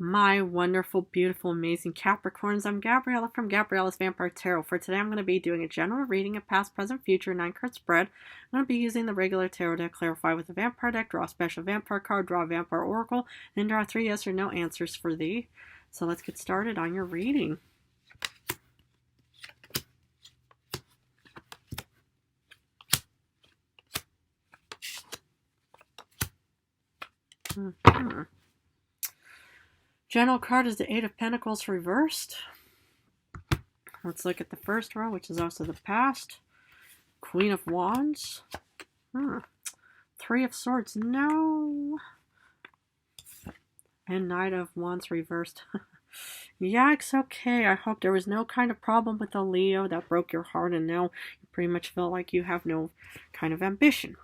My wonderful, beautiful, amazing Capricorns. I'm Gabriella from Gabriella's Vampire Tarot. For today, I'm going to be doing a general reading of past, present, future 9-card spread. I'm going to be using the regular tarot deck, clarify with the vampire deck, draw a special vampire card, draw a vampire oracle, then draw 3 yes or no answers for thee. So let's get started on your reading. General card is the Eight of Pentacles reversed. Let's look at the first row, which is also the past. Queen of Wands. Three of Swords. No. And Knight of Wands reversed. Yikes, okay. I hope there was no kind of problem with the Leo that broke your heart and now you pretty much feel like you have no kind of ambition.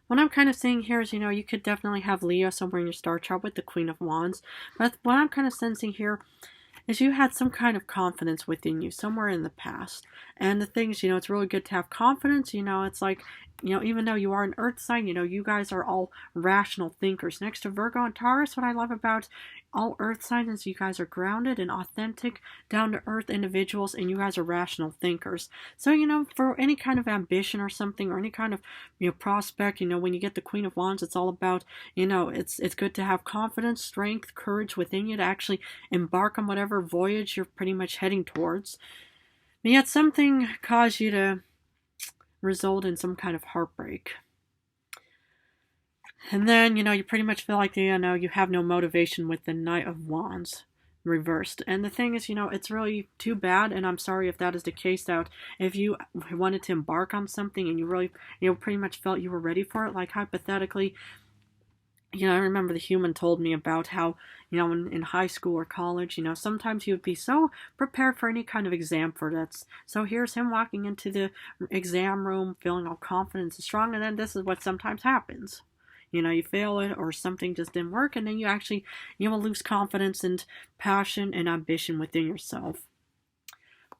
What I'm kind of seeing here is, you could definitely have Leo somewhere in your star chart with the Queen of Wands. But what I'm kind of sensing here is you had some kind of confidence within you somewhere in the past. And the thing is, it's really good to have confidence. It's like, even though you are an earth sign, you guys are all rational thinkers. Next to Virgo and Taurus, what I love about all earth signs is you guys are grounded and authentic, down-to-earth individuals, and you guys are rational thinkers. So, for any kind of ambition or something, or any kind of, prospect, when you get the Queen of Wands, it's all about, it's good to have confidence, strength, courage within you to actually embark on whatever voyage you're pretty much heading towards. And yet something caused you to result in some kind of heartbreak. And then, you pretty much feel like, you have no motivation with the Knight of Wands reversed. And the thing is, it's really too bad, and I'm sorry if that is the case, that if you wanted to embark on something and you really, pretty much felt you were ready for it, like hypothetically, I remember the human told me about how, in high school or college, sometimes he would be so prepared for any kind of exam for that. So here's him walking into the exam room feeling all confident and strong, and then this is what sometimes happens. You fail it or something just didn't work, and then you actually, lose confidence and passion and ambition within yourself.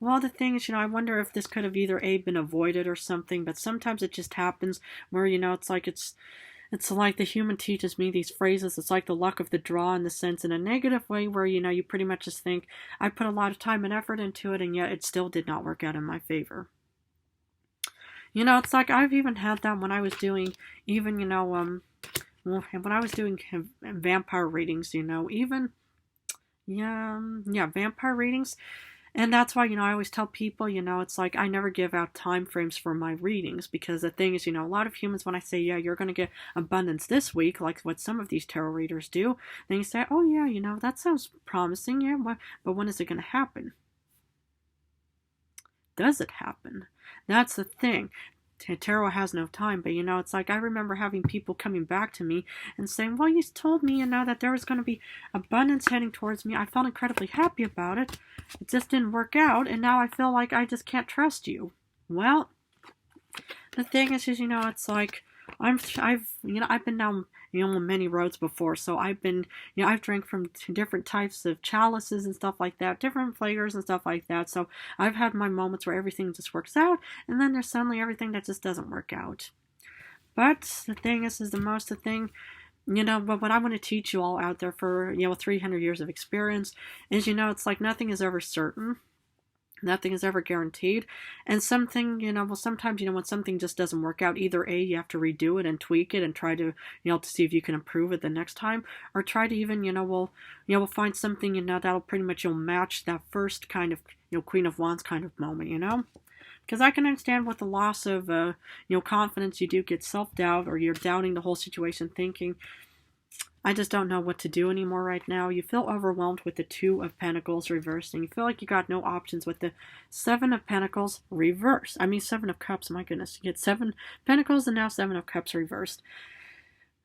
Well, the thing is, I wonder if this could have either been avoided or something, but sometimes it just happens where, it's like the human teaches me these phrases. It's like the luck of the draw, in the sense, in a negative way, where, you pretty much just think, I put a lot of time and effort into it, and yet it still did not work out in my favor. It's like I've even had that when I was doing, even, when I was doing vampire readings, vampire readings. And that's why, I always tell people, it's like I never give out time frames for my readings, because the thing is, a lot of humans, when I say, yeah, you're going to get abundance this week, like what some of these tarot readers do, then you say, oh yeah, that sounds promising, yeah, but when is it going to happen? Does it happen? That's the thing. Tarot has no time, but it's like I remember having people coming back to me and saying, well, you told me, that there was going to be abundance heading towards me. I felt incredibly happy about it. It just didn't work out, and now I feel like I just can't trust you. Well, the thing is, it's like I've been down, many roads before, so I've been, I've drank from different types of chalices and stuff like that, different flavors and stuff like that, so I've had my moments where everything just works out, and then there's suddenly everything that just doesn't work out. But the thing is the thing, but what I want to teach you all out there for, 300 years of experience is, it's like nothing is ever certain. Nothing is ever guaranteed. And something, sometimes, when something just doesn't work out, either A, you have to redo it and tweak it and try to, to see if you can improve it the next time, or try to even, we'll find something, that'll pretty much, match that first kind of, Queen of Wands kind of moment, Because I can understand with the loss of, confidence, you do get self-doubt, or you're doubting the whole situation, thinking, I just don't know what to do anymore right now. You feel overwhelmed with the Two of Pentacles reversed, and you feel like you got no options with the Seven of Pentacles reversed. I mean, Seven of Cups, my goodness. You get Seven Pentacles and now Seven of Cups reversed.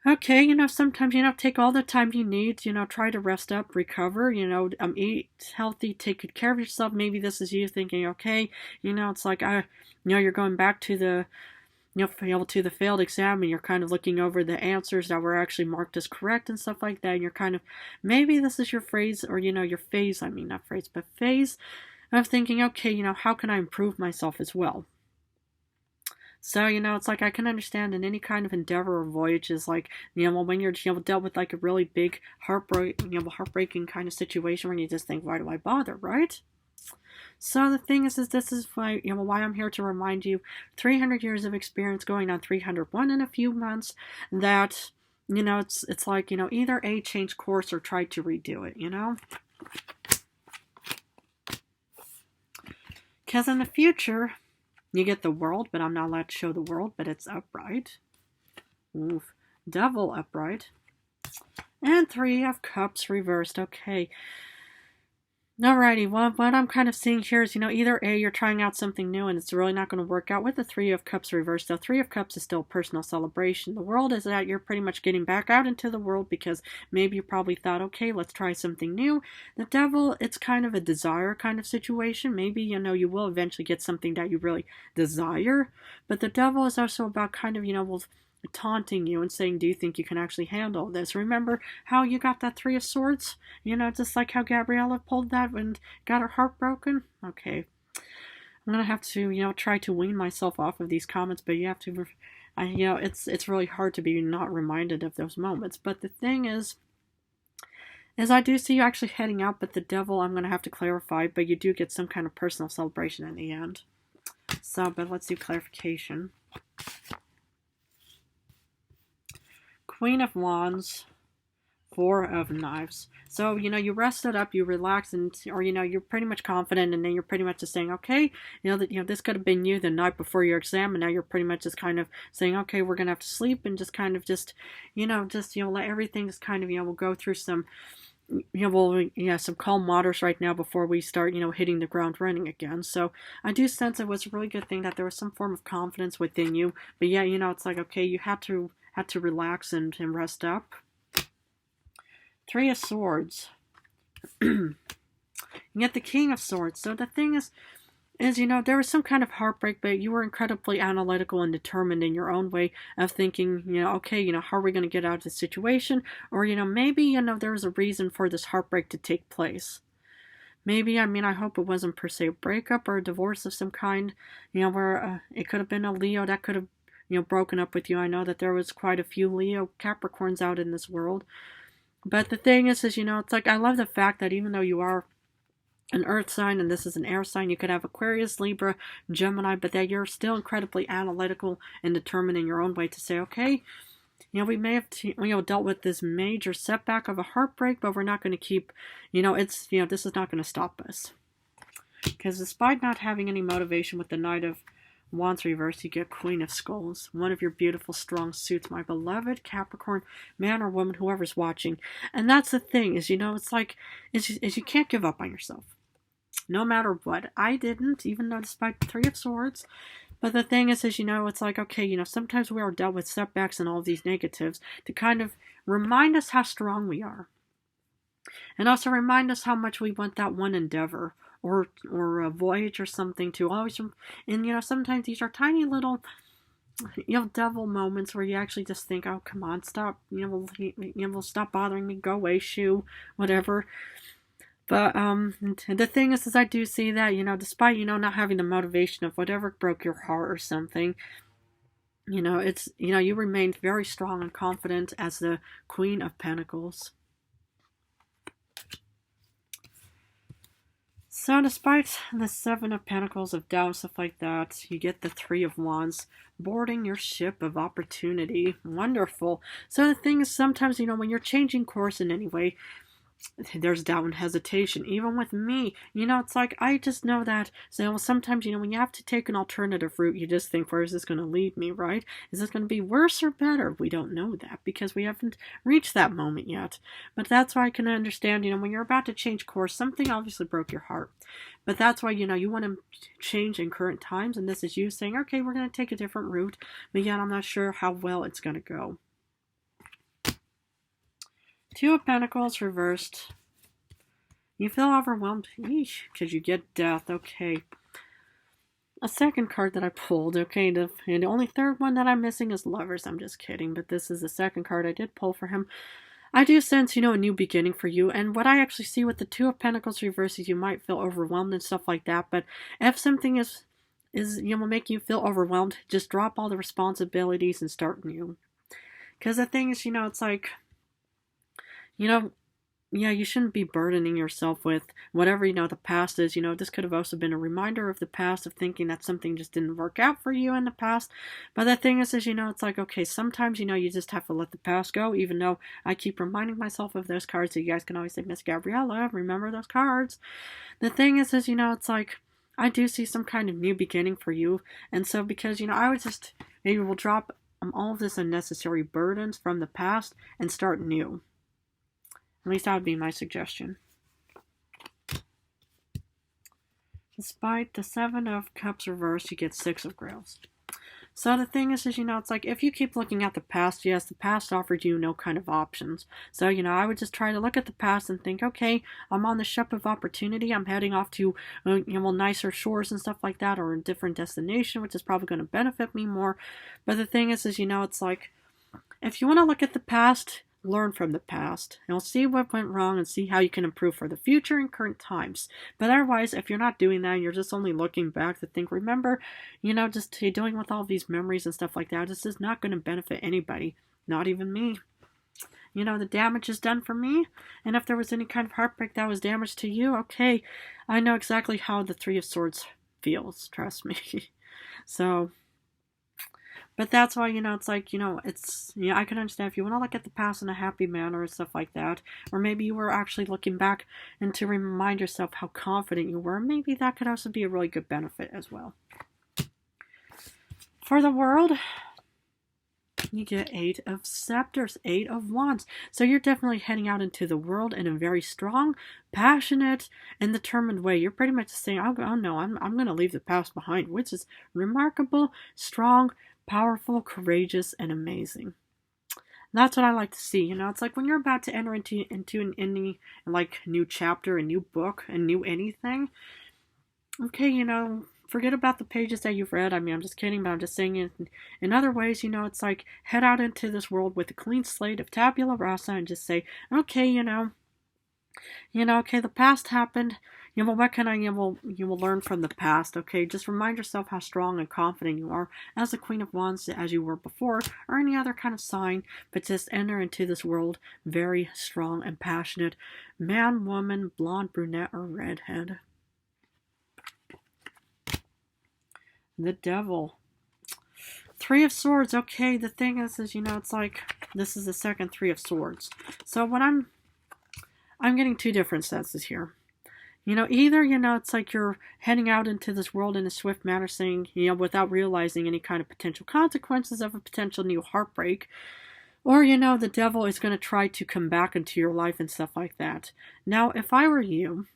Okay, sometimes, take all the time you need, try to rest up, recover, eat healthy, take good care of yourself. Maybe this is you thinking, okay, it's like, you're going back to the, to the failed exam, and you're kind of looking over the answers that were actually marked as correct and stuff like that, and you're kind of, maybe this is your phrase, or, your phase, not phrase, but phase of thinking, okay, how can I improve myself as well? So, it's like I can understand in any kind of endeavor or voyage is like, when you're, dealt with like a really big heartbreaking kind of situation where you just think, why do I bother, right? So the thing is this is why I'm here to remind you, 300 years of experience going on 301 in a few months, that, it's like, either A, change course or try to redo it, Because in the future, you get the world, but I'm not allowed to show the world, but it's upright. Oof. Devil upright. And 3 of Cups reversed. Okay. Alrighty, well, what I'm kind of seeing here is, either A, you're trying out something new and it's really not going to work out with the 3 of Cups reversed. The 3 of Cups is still personal celebration. The world is that you're pretty much getting back out into the world because maybe you probably thought, okay, let's try something new. The Devil, it's kind of a desire kind of situation. Maybe, you will eventually get something that you really desire. But the Devil is also about kind of, taunting you and saying, do you think you can actually handle this? Remember how you got that 3 of Swords? Just like how Gabriella pulled that and got her heart broken? Okay. I'm going to have to, try to wean myself off of these comments, but you have to, it's really hard to be not reminded of those moments. But the thing is I do see you actually heading out, but the Devil, I'm going to have to clarify, but you do get some kind of personal celebration in the end. So, but let's do clarification. Queen of Wands, 4 of Knives. So, you rested up, you relaxed, or you're pretty much confident, and then you're pretty much just saying, okay, this could have been you the night before your exam, and now you're pretty much just kind of saying, okay, we're going to have to sleep, and just kind of let everything just kind of, we'll go through some, some calm waters right now before we start, hitting the ground running again. So I do sense it was a really good thing that there was some form of confidence within you, but yeah, it's like, okay, you had to relax and rest up. 3 of Swords. You get the King of Swords. So the thing is, there was some kind of heartbreak, but you were incredibly analytical and determined in your own way of thinking, okay, how are we going to get out of this situation? Or, maybe, there was a reason for this heartbreak to take place. Maybe, I hope it wasn't per se a breakup or a divorce of some kind, where it could have been a Leo that could have broken up with you. I know that there was quite a few Leo Capricorns out in this world. But the thing is, it's like, I love the fact that even though you are an earth sign and this is an air sign, you could have Aquarius, Libra, Gemini, but that you're still incredibly analytical and determined in your own way to say, okay, we may have dealt with this major setback of a heartbreak, but we're not going to keep, this is not going to stop us. Because despite not having any motivation with the Knight of Wands reversed, you get Queen of Skulls. One of your beautiful, strong suits, my beloved Capricorn man or woman, whoever's watching. And that's the thing, is, it's like, is you can't give up on yourself. No matter what. I didn't, even though despite the 3 of Swords. But the thing is, it's like, okay, sometimes we are dealt with setbacks and all these negatives to kind of remind us how strong we are. And also remind us how much we want that one endeavor or a voyage or something to always, and sometimes these are tiny little, devil moments where you actually just think, oh, come on, stop, will stop bothering me, go away, shoo, whatever. But the thing is I do see that, despite, not having the motivation of whatever broke your heart or something, it's, you remained very strong and confident as the Queen of Pentacles. So despite the 7 of Pentacles, of doubt, stuff like that, you get the 3 of Wands, boarding your ship of opportunity. Wonderful. So the thing is, sometimes, when you're changing course in any way, there's doubt and hesitation. Even with me, it's like, I just know that, so sometimes, when you have to take an alternative route, you just think, where is this going to lead me, right? Is this going to be worse or better? We don't know that, because we haven't reached that moment yet. But that's why I can understand, when you're about to change course, something obviously broke your heart. But that's why, you want to change in current times, and this is you saying, okay, we're going to take a different route, but yet I'm not sure how well it's going to go. 2 of Pentacles reversed. You feel overwhelmed, because you get Death. Okay. A second card that I pulled. Okay, and the only third one that I'm missing is Lovers. I'm just kidding, but this is the second card I did pull for him. I do sense, a new beginning for you. And what I actually see with the 2 of Pentacles reversed is you might feel overwhelmed and stuff like that. But if something is will make you feel overwhelmed. Just drop all the responsibilities and start new. Because the thing is, it's like, you know, yeah, you shouldn't be burdening yourself with whatever, the past is. This could have also been a reminder of the past, of thinking that something just didn't work out for you in the past. But the thing is, it's like, okay, sometimes, you just have to let the past go, even though I keep reminding myself of those cards. So you guys can always say, Miss Gabriella, remember those cards. The thing is, it's like, I do see some kind of new beginning for you. And so, because, I would just, maybe we'll drop all of this unnecessary burdens from the past and start new. At least that would be my suggestion. Despite the 7 of Cups reversed, you get 6 of Grails. So the thing is, it's like, if you keep looking at the past, yes, the past offered you no kind of options. So, I would just try to look at the past and think, okay, I'm on the ship of opportunity. I'm heading off to, nicer shores and stuff like that, or a different destination, which is probably going to benefit me more. But the thing is, it's like, if you want to look at the past, learn from the past. See what went wrong and see how you can improve for the future and current times. But otherwise, if you're not doing that and you're just only looking back to think, remember, just dealing with all these memories and stuff like that, this is not going to benefit anybody, not even me. The damage is done for me, and if there was any kind of heartbreak that was damaged to you, okay, I know exactly how the 3 of Swords feels, trust me. So, but that's why, it's like, it's, I can understand if you want to look at the past in a happy manner and stuff like that, or maybe you were actually looking back and to remind yourself how confident you were, maybe that could also be a really good benefit as well. For the world, you get 8 of Scepters, 8 of Wands. So you're definitely heading out into the world in a very strong, passionate, and determined way. You're pretty much saying, oh no, I'm going to leave the past behind, which is remarkable, strong, powerful, courageous, and amazing. That's what I like to see. It's like when you're about to enter into any like new chapter, a new book, a new anything. Okay, forget about the pages that you've read. I mean, I'm just kidding, but I'm just saying it in other ways. It's like head out into this world with a clean slate of tabula rasa and just say, okay, okay, the past happened. What can you will learn from the past, okay? Just remind yourself how strong and confident you are as the Queen of Wands, as you were before, or any other kind of sign, but just enter into this world very strong and passionate. Man, woman, blonde, brunette, or redhead. The Devil. 3 of Swords, okay, the thing is, it's like, this is the second 3 of Swords. So what I'm getting 2 different senses here. Either, it's like you're heading out into this world in a swift manner saying, without realizing any kind of potential consequences of a potential new heartbreak. Or, the devil is going to try to come back into your life and stuff like that. Now, if I were you,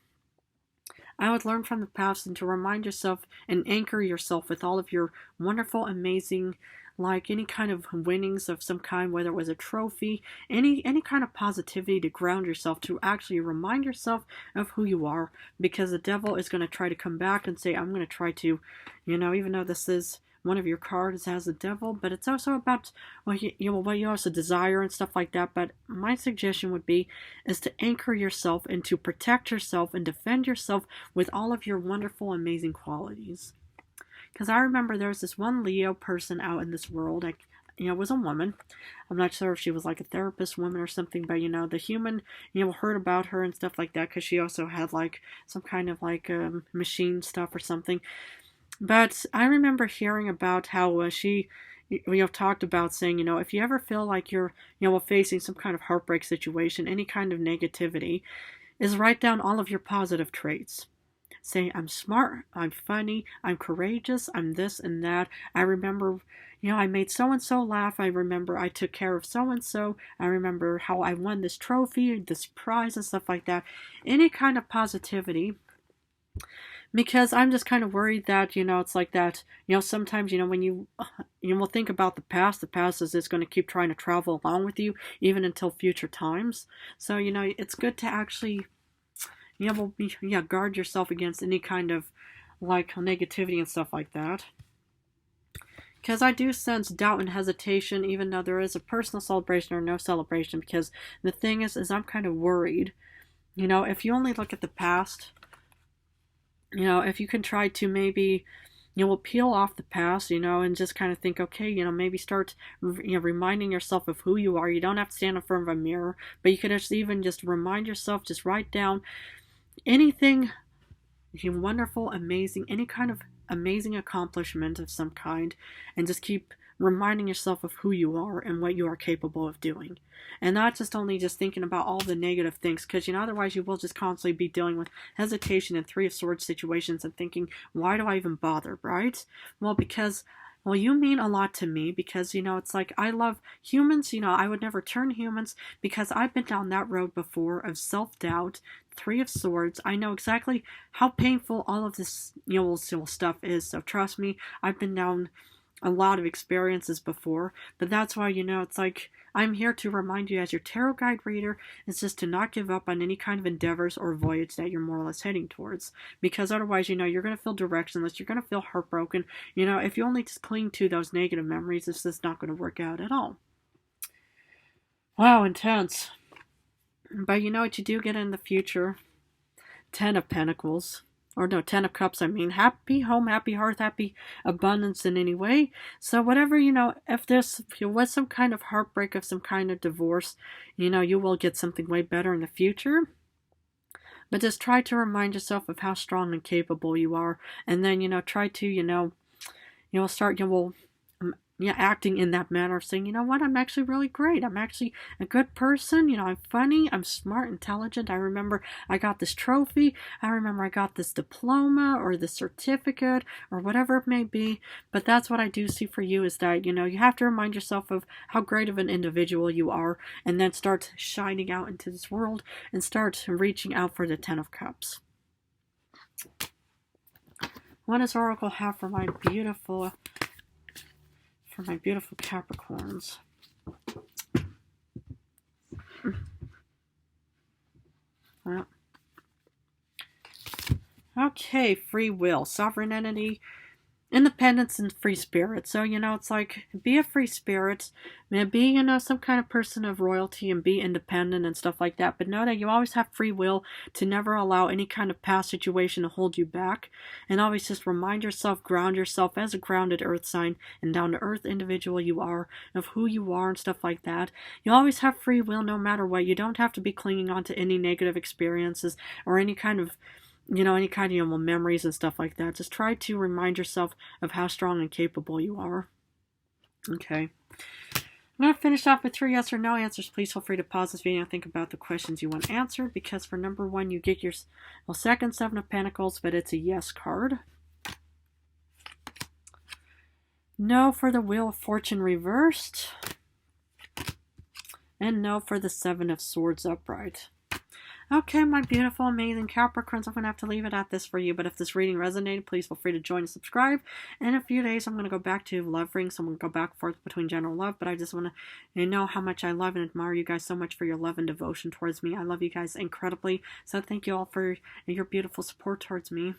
I would learn from the past and to remind yourself and anchor yourself with all of your wonderful, amazing, like any kind of winnings of some kind, whether it was a trophy, any kind of positivity to ground yourself, to actually remind yourself of who you are, because the devil is going to try to come back and say, I'm going to try to, even though this is one of your cards as the devil, but it's also about what you also desire and stuff like that. But my suggestion would be is to anchor yourself and to protect yourself and defend yourself with all of your wonderful, amazing qualities. Because I remember there was this one Leo person out in this world. It was a woman. I'm not sure if she was like a therapist woman or something, but the human, heard about her and stuff like that, because she also had like some kind of like machine stuff or something. But I remember hearing about how she, talked about saying, if you ever feel like you're, facing some kind of heartbreak situation, any kind of negativity, is write down all of your positive traits. Say, I'm smart, I'm funny, I'm courageous, I'm this and that. I remember, I made so-and-so laugh. I remember I took care of so-and-so. I remember how I won this trophy, this prize and stuff like that. Any kind of positivity. Because I'm just kind of worried that, it's like that, sometimes, when you will think about the past is it's going to keep trying to travel along with you, even until future times. So, it's good to actually, guard yourself against any kind of, like, negativity and stuff like that. Because I do sense doubt and hesitation, even though there is a personal celebration or no celebration. Because the thing is I'm kind of worried, if you only look at the past, if you can try to maybe, you will peel off the past, and just kind of think, okay, maybe start, reminding yourself of who you are. You don't have to stand in front of a mirror, but you could just even just remind yourself, just write down anything wonderful, amazing, any kind of amazing accomplishment of some kind, and just keep reminding yourself of who you are and what you are capable of doing. And not just only just thinking about all the negative things, because otherwise you will just constantly be dealing with hesitation and Three of Swords situations and thinking, why do I even bother, right? Well, you mean a lot to me because, it's like I love humans. I would never turn humans because I've been down that road before of self-doubt, Three of Swords. I know exactly how painful all of this, stuff is. So trust me, I've been down a lot of experiences before, but that's why, it's like I'm here to remind you as your tarot guide reader is just to not give up on any kind of endeavors or voyage that you're more or less heading towards, because otherwise, you're going to feel directionless, you're going to feel heartbroken. If you only just cling to those negative memories, it's just not going to work out at all. Wow, intense. But what you do get in the future? 10 of Pentacles. Or no, 10 of Cups, I mean. Happy home, happy hearth, happy abundance in any way. So whatever, if there was some kind of heartbreak, of some kind of divorce, you will get something way better in the future. But just try to remind yourself of how strong and capable you are. And then, try to, acting in that manner of saying, what, I'm actually really great. I'm actually a good person. I'm funny. I'm smart, intelligent. I remember I got this trophy. I remember I got this diploma or this certificate or whatever it may be. But that's what I do see for you is that, you have to remind yourself of how great of an individual you are and then start shining out into this world and start reaching out for the 10 of Cups. What does Oracle have for my beautiful Capricorns? Well, okay, free will, sovereign entity, independence, and free spirit. So, it's like, be a free spirit, be, some kind of person of royalty and be independent and stuff like that. But know that you always have free will to never allow any kind of past situation to hold you back. And always just remind yourself, ground yourself as a grounded earth sign and down to earth individual you are, of who you are and stuff like that. You always have free will no matter what. You don't have to be clinging on to any negative experiences or any kind of memories and stuff like that. Just try to remind yourself of how strong and capable you are. Okay. I'm going to finish off with 3 yes or no answers. Please feel free to pause this video and think about the questions you want answered, because for number 1, you get your second 7 of Pentacles, but it's a yes card. No for the Wheel of Fortune reversed. And no for the 7 of Swords upright. Okay, my beautiful, amazing Capricorns, I'm going to have to leave it at this for you. But if this reading resonated, please feel free to join and subscribe. In a few days, I'm going to go back to love rings. So I'm going to go back and forth between general love. But I just want to know how much I love and admire you guys so much for your love and devotion towards me. I love you guys incredibly. So thank you all for your beautiful support towards me.